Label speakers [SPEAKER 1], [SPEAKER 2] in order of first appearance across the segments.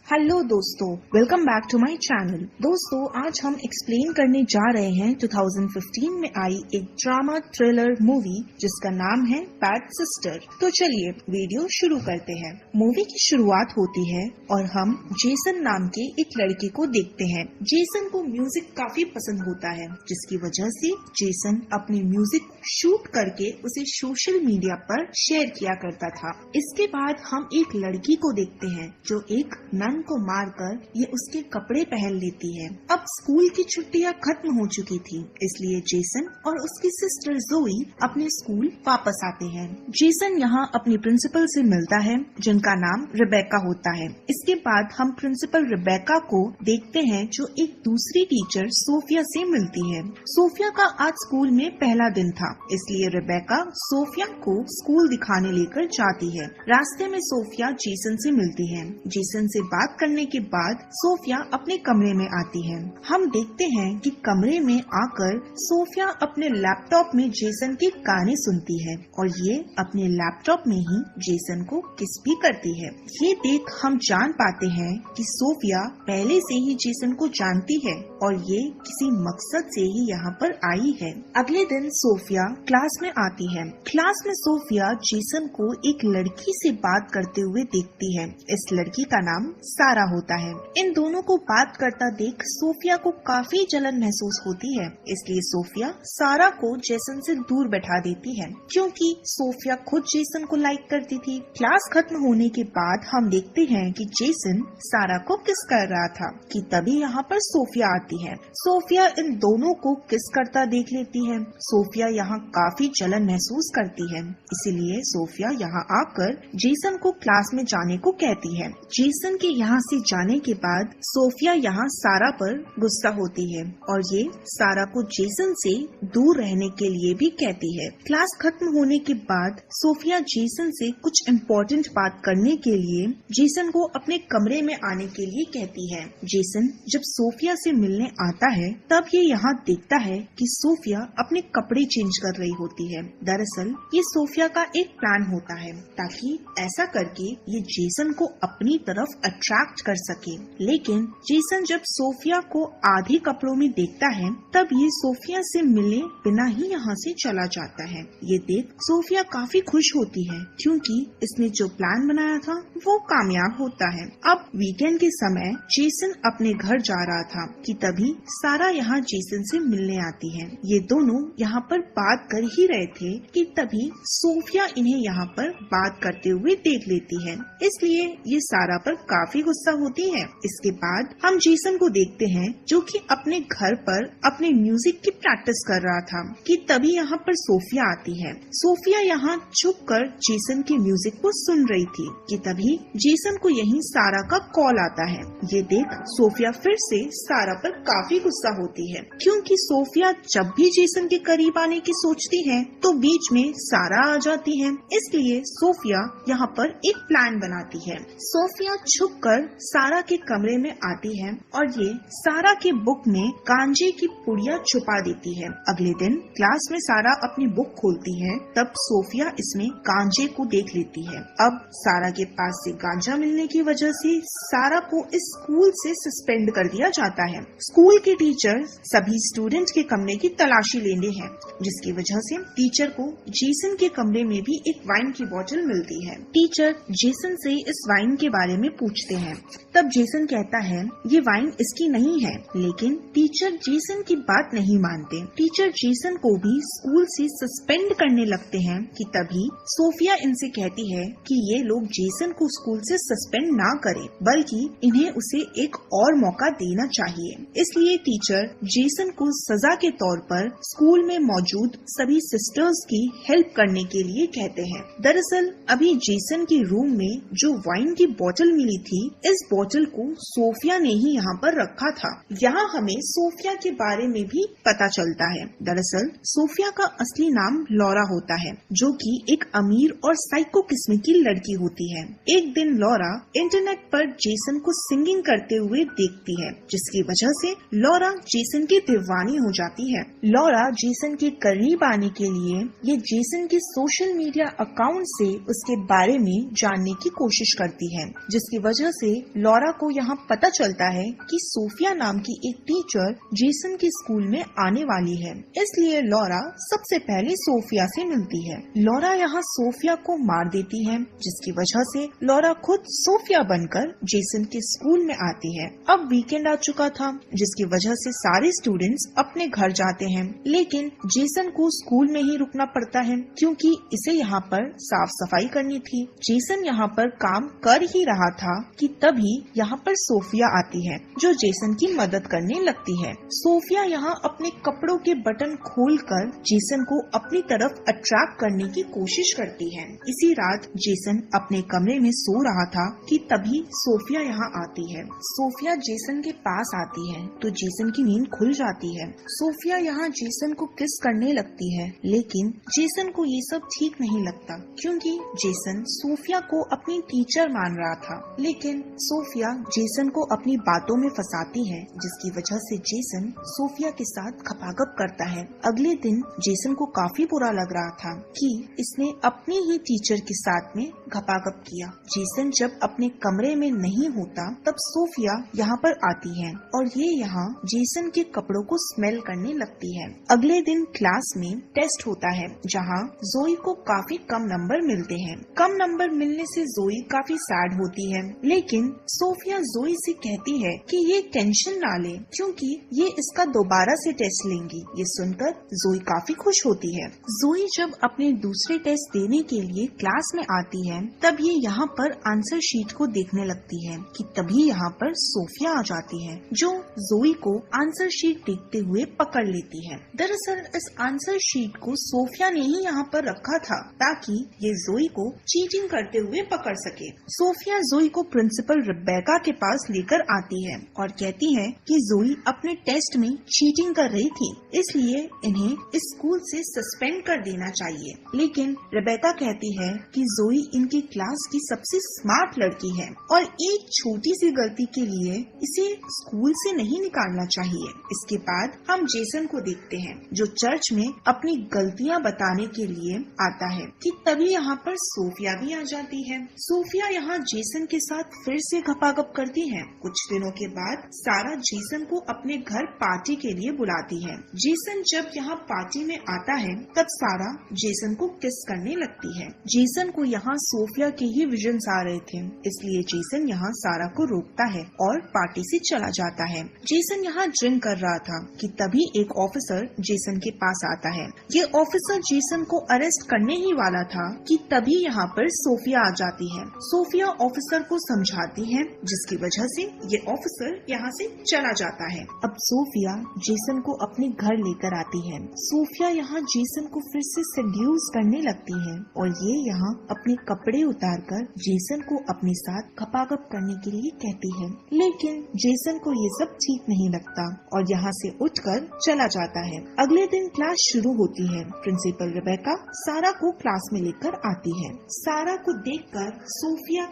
[SPEAKER 1] Hello दोस्तों, welcome back to my channel. दोस्तों, आज हम एक्सप्लेन करने जा रहे हैं 2015 में आई एक ड्रामा थ्रिलर मूवी जिसका नाम है बैड सिस्टर। तो चलिए वीडियो शुरू करते हैं। मूवी की शुरुआत होती है और हम जेसन नाम के एक लड़के को देखते हैं। जेसन को म्यूजिक काफी पसंद होता है, जिसकी वजह से जेसन अपने म्यूजिक शूट करके उसे सोशल मीडिया पर शेयर किया करता था। इसके बाद हम एक लड़की को देखते हैं जो एक नन को मारकर ये उसके कपड़े पहन लेती है। अब स्कूल की छुट्टियां खत्म हो चुकी थी, इसलिए जेसन और उसकी सिस्टर जोई अपने स्कूल वापस आते हैं। जेसन यहाँ अपनी प्रिंसिपल से मिलता है, जिनका नाम रिबेका होता है। इसके बाद हम प्रिंसिपल रिबेका को देखते हैं जो एक दूसरी टीचर सोफिया से मिलती है। सोफिया का आज स्कूल में पहला दिन था, इसलिए रिबेका सोफिया को स्कूल दिखाने लेकर जाती है। रास्ते में सोफिया जेसन से मिलती है। जेसन से बात करने के बाद सोफिया अपने कमरे में आती है। हम देखते हैं कि कमरे में आकर सोफिया अपने लैपटॉप में जेसन के गाने सुनती है और ये अपने लैपटॉप में ही जेसन को किस भी करती है। ये देख हम जान पाते हैं कि सोफिया पहले से ही जेसन को जानती है और ये किसी मकसद से ही यहाँ पर आई है। अगले दिन सोफिया क्लास में आती है। क्लास में सोफिया जेसन को एक लड़की से बात करते हुए देखती है। इस लड़की का नाम सारा होता है। इन दोनों को बात करता देख सोफिया को काफी जलन महसूस होती है, इसलिए सोफिया सारा को जेसन से दूर बैठा देती है, क्योंकि सोफिया खुद जेसन को लाइक करती थी। क्लास खत्म होने के बाद हम देखते हैं कि जेसन सारा को किस कर रहा था कि तभी यहाँ पर सोफिया आती है। सोफिया इन दोनों को किस करता देख लेती है। सोफिया यहाँ काफी जलन महसूस करती है, इसीलिए सोफिया यहाँ आकर जेसन को क्लास में जाने को कहती है। जेसन के यहाँ से जाने के बाद सोफिया यहाँ सारा पर गुस्सा होती है और ये सारा को जेसन से दूर रहने के लिए भी कहती है। क्लास खत्म होने के बाद सोफिया जेसन से कुछ इम्पोर्टेंट बात करने के लिए जेसन को अपने कमरे में आने के लिए कहती है। जेसन जब सोफिया से मिलने आता है तब ये यहाँ देखता है कि सोफिया अपने कपड़े चेंज कर रही होती है। दरअसल ये सोफिया का एक प्लान होता है ताकि ऐसा करके ये जेसन को अपनी तरफ अट्रैक्ट कर सके। लेकिन जेसन जब सोफिया को आधे कपड़ों में देखता है तब ये सोफिया से मिले बिना ही यहाँ से चला जाता है। ये देख सोफिया काफी खुश होती है, क्योंकि इसने जो प्लान बनाया था वो कामयाब होता है। अब वीकेंड के समय जेसन अपने घर जा रहा था कि तभी सारा यहाँ जेसन से मिलने आती है। ये दोनों यहाँ पर बात कर ही रहे थे कि तभी सोफिया इन्हें यहाँ पर बात करते हुए देख लेती है, इसलिए ये सारा पर काफी गुस्सा होती है। इसके बाद हम जेसन को देखते हैं जो कि अपने घर पर अपने म्यूजिक की प्रैक्टिस कर रहा था कि तभी यहाँ पर सोफिया आती है। सोफिया यहाँ छुप कर जेसन के म्यूजिक को सुन रही थी कि तभी जेसन को यहीं सारा का कॉल आता है। ये देख सोफिया फिर से सारा पर काफी गुस्सा होती है, क्योंकि सोफिया जब भी जेसन के करीब आने की सोचती है तो बीच में सारा आ जाती है। इसलिए सोफिया यहाँ पर एक प्लान बनाती है। सोफिया छुपकर सारा के कमरे में आती है और ये सारा के बुक में गांजे की पुड़िया छुपा देती है। अगले दिन क्लास में सारा अपनी बुक खोलती है, तब सोफिया इसमें गांजे को देख लेती है। अब सारा के पास से गांजा मिलने की वजह से सारा को इस स्कूल से सस्पेंड कर दिया जाता है। स्कूल के टीचर सभी स्टूडेंट के कमरे की तलाशी लेने हैं, जिसकी वजह से टीचर को जेसन के कमरे में भी एक वाइन की बोतल मिलती है। टीचर जेसन से इस वाइन के बारे में पूछते हैं, तब जेसन कहता है ये वाइन इसकी नहीं है, लेकिन टीचर जेसन की बात नहीं मानते। टीचर जेसन को भी स्कूल से सस्पेंड करने लगते हैं कि तभी सोफिया इनसे कहती है कि ये लोग जेसन को स्कूल से सस्पेंड ना करें, बल्कि इन्हें उसे एक और मौका देना चाहिए। इसलिए टीचर जेसन को सजा के तौर पर स्कूल में मौजूद सभी सिस्टर्स की हेल्प करने के लिए कहते हैं। दरअसल अभी जेसन के रूम में जो वाइन की बोतल मिली थी, इस बोतल को सोफिया ने ही यहाँ पर रखा था। यहाँ हमें सोफिया के बारे में भी पता चलता है। दरअसल सोफिया का असली नाम लॉरा होता है, जो कि एक अमीर और साइको किस्म की लड़की होती है। एक दिन लॉरा इंटरनेट पर जेसन को सिंगिंग करते हुए देखती है, जिसकी वजह से लॉरा जेसन की दीवानी हो जाती है। लॉरा जेसन के करीब करीब आने के लिए ये जेसन के सोशल मीडिया अकाउंट से उसके बारे में जानने की कोशिश करती है, जिसकी वजह से लॉरा को यहाँ पता चलता है कि सोफिया नाम की एक टीचर जेसन के स्कूल में आने वाली है। इसलिए लॉरा सबसे पहले सोफिया से मिलती है। लॉरा यहाँ सोफिया को मार देती है, जिसकी वजह से लॉरा खुद सोफिया बनकर जेसन के स्कूल में आती है। अब वीकेंड आ चुका था, जिसकी वजह से सारे स्टूडेंट्स अपने घर जाते हैं, लेकिन जेसन को स्कूल में ही रुकना पड़ता है क्योंकि इसे यहाँ पर साफ सफाई करनी थी। जेसन यहाँ पर काम कर ही रहा था कि तभी यहाँ पर सोफिया आती है, जो जेसन की मदद करने लगती है। सोफिया यहाँ अपने कपड़ों के बटन खोलकर जेसन को अपनी तरफ अट्रैक्ट करने की कोशिश करती है। इसी रात जेसन अपने कमरे में सो रहा था कि तभी सोफिया यहाँ आती है। सोफिया जेसन के पास आती है तो जेसन की नींद खुल जाती है। सोफिया यहाँ जेसन को किस करने लगती है, लेकिन जेसन को ये सब ठीक नहीं लगता क्योंकि जेसन सोफिया को अपनी टीचर मान रहा था। लेकिन सोफिया जेसन को अपनी बातों में फंसाती है, जिसकी वजह से जेसन सोफिया के साथ खपाखप करता है। अगले दिन जेसन को काफी बुरा लग रहा था कि इसने अपनी ही टीचर के साथ में खपाखप किया। जेसन जब अपने कमरे में नहीं होता तब सोफिया यहाँ पर आती है और ये यहाँ जेसन के कपड़ों को स्मेल करने लगती है। अगले दिन क्लास में टेस्ट होता है, जहाँ जोई को काफी कम नंबर मिलते हैं। कम नंबर मिलने से जोई काफी सैड होती है, लेकिन सोफिया जोई से कहती है कि ये टेंशन ना ले क्योंकि ये इसका दोबारा से टेस्ट लेंगी। ये सुनकर जोई काफी खुश होती है। जोई जब अपने दूसरे टेस्ट देने के लिए क्लास में आती है तब ये यहाँ पर आंसर शीट को देखने लगती है कि तभी यहाँ पर सोफिया आ जाती है, जो जोई को आंसर शीट देखते हुए पकड़ लेती है। दरअसल इस आंसर शीट को सोफिया ने ही यहाँ पर रखा था ताकि ये जोई को चीटिंग करते हुए पकड़ सके। सोफिया जोई को प्रिंसिपल रिबेका के पास लेकर आती है और कहती है कि जोई अपने टेस्ट में चीटिंग कर रही थी, इसलिए इन्हें इस स्कूल से सस्पेंड कर देना चाहिए। लेकिन रिबेका कहती है कि जोई इनकी क्लास की सबसे स्मार्ट लड़की है और एक छोटी सी गलती के लिए इसे स्कूल से नहीं निकालना चाहिए। इसके बाद हम जेसन को देखते हैं, जो चर्च में अपनी गलतियां बताने के लिए आता है कि तभी यहाँ पर सोफिया भी आ जाती है। सोफिया यहाँ जेसन के साथ फिर से खपाखप करती है। कुछ दिनों के बाद सारा जेसन को अपने घर पार्टी के लिए बुलाती है। जेसन जब यहाँ पार्टी में आता है तब सारा जेसन को किस करने लगती है। जेसन को यहाँ सोफिया के ही विजन्स आ रहे थे, इसलिए जेसन यहाँ सारा को रोकता है और पार्टी से चला जाता है। जेसन यहाँ ड्रिंक कर रहा था कि तभी एक ऑफिसर जेसन के पास आता है। ये ऑफिसर जेसन को अरेस्ट करने ही वाला था कि तभी यहाँ पर सोफिया आ जाती है। सोफिया ऑफिसर को समझाती है, जिसकी वजह से ये ऑफिसर यहाँ से चला जाता है। अब सोफिया जेसन को अपने घर लेकर आती है। सोफिया यहाँ जेसन को फिर से सेड्यूस करने लगती है और ये यहाँ अपने कपड़े उतारकर जेसन को अपने साथ खपाखप करने के लिए कहती है, लेकिन जेसन को ये सब ठीक नहीं लगता और यहाँ से उठकर चला जाता है। अगले दिन क्लास शुरू होती है। प्रिंसिपल रिबेका सारा को क्लास में लेकर आती है। सारा को देखकर सोफिया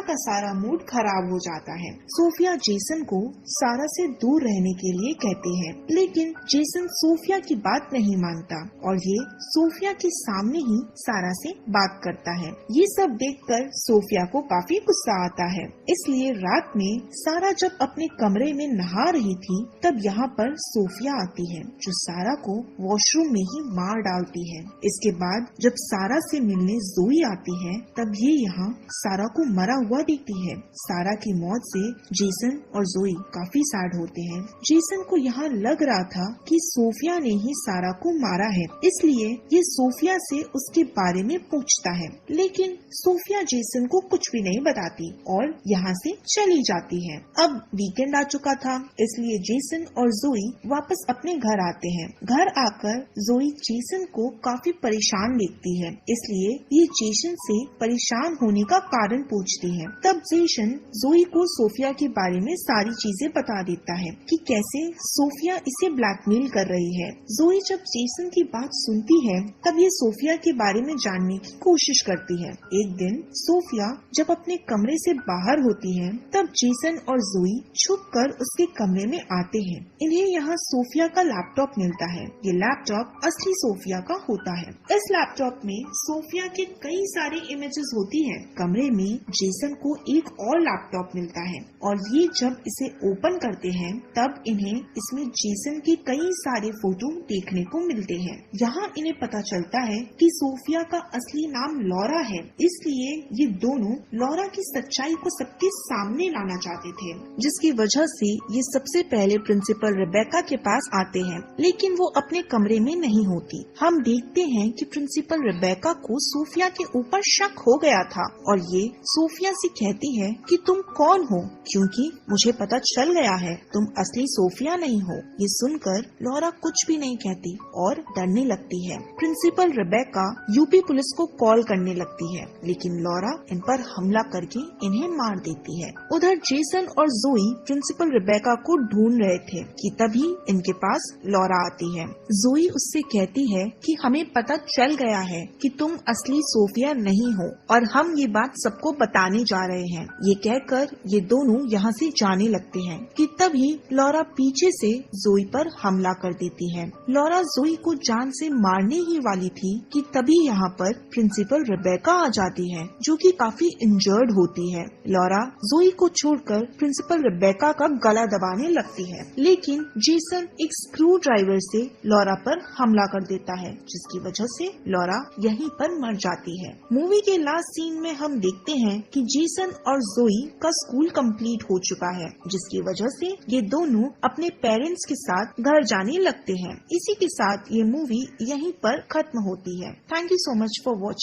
[SPEAKER 1] का सारा मूड खराब हो जाता है। सोफिया जेसन को सारा से दूर रहने के लिए कहती है, लेकिन जेसन सोफिया की बात नहीं मानता और ये सोफिया के सामने ही सारा से बात करता है। ये सब देखकर सोफिया को काफी गुस्सा आता है, इसलिए रात में सारा जब अपने कमरे में नहा रही थी तब यहाँ पर सोफिया आती है, जो सारा को वॉशरूम में ही मार डालती है। इसके बाद जब सारा से मिलने जोई आती है तब ये यहाँ सारा को मरा हुआ देखती है। सारा की मौत से जेसन और जोई काफी सैड होते हैं। जेसन को यहाँ लग रहा था कि सोफिया ने ही सारा को मारा है, इसलिए ये सोफिया से उसके बारे में पूछता है, लेकिन सोफिया जेसन को कुछ भी नहीं बताती और यहाँ से चली जाती है। अब वीकेंड आ चुका था, इसलिए जेसन और जोई वापस अपने घर आते हैं। घर आकर जोई जेसन को काफी परेशान देखती है, इसलिए ये जेसन से परेशान होने का कारण पूछती है। तब जेसन जोई को सोफिया के बारे में सारी चीजें बता देता है कि कैसे सोफिया इसे ब्लैकमेल कर रही है। जोई जब जेसन की बात सुनती है तब ये सोफिया के बारे में जानने की कोशिश करती है। एक दिन सोफिया जब अपने कमरे से बाहर होती है तब जेसन और जोई छुपकर उसके कमरे में आते हैं। इन्हें यहाँ सोफिया का लैपटॉप मिलता है। ये लैपटॉप लैपटॉप असली सोफिया का होता है। इस लैपटॉप में सोफिया के कई सारे इमेजेस होती हैं। कमरे में जेसन को एक और लैपटॉप मिलता है और ये जब इसे ओपन करते हैं तब इन्हें इसमें जेसन के कई सारे फोटो देखने को मिलते हैं। यहाँ इन्हें पता चलता है कि सोफिया का असली नाम लॉरा है, इसलिए ये दोनों लॉरा की सच्चाई को सबके सामने लाना चाहते थे, जिसकी वजह से ये सबसे पहले प्रिंसिपल रेबेका के पास आते हैं, लेकिन वो अपने कमरे में नहीं होती। हम देखते हैं कि प्रिंसिपल रेबेका को सोफिया के ऊपर शक हो गया था और ये सोफिया से कहती है कि तुम कौन हो, क्योंकि मुझे पता चल गया है तुम असली सोफिया नहीं हो। ये सुनकर लॉरा कुछ भी नहीं कहती और डरने लगती है। प्रिंसिपल रेबेका यूपी पुलिस को कॉल करने लगती है, लेकिन लॉरा इन पर हमला करके इन्हें मार देती है। उधर जेसन और जोई प्रिंसिपल रेबेका को ढूंढ रहे थे कि तभी इनके पास लॉरा आती है। जोई उससे कहती है कि हमें पता चल गया है कि तुम असली सोफिया नहीं हो और हम ये बात सबको बताने जा रहे हैं। ये कहकर ये दोनों यहाँ से जाने लगते हैं कि तभी लॉरा पीछे से जोई पर हमला कर देती है। लॉरा जोई को जान से मारने ही वाली थी कि तभी यहाँ पर प्रिंसिपल रेबेका आ जाती है, जो कि काफी इंजर्ड होती है। लॉरा जोई को छोड़कर प्रिंसिपल रेबेका का गला दबाने लगती है, लेकिन जेसन एक स्क्रू ड्राइवर से लॉरा पर हमला कर देता है, जिसकी वजह से लॉरा यहीं पर मर जाती है। मूवी के लास्ट सीन में हम देखते हैं कि जेसन और जोई का स्कूल कंप्लीट हो चुका है, जिसकी वजह से ये दोनों अपने पेरेंट्स के साथ घर जाने लगते हैं। इसी के साथ ये मूवी यहीं पर खत्म होती है। Thank you so much for watching.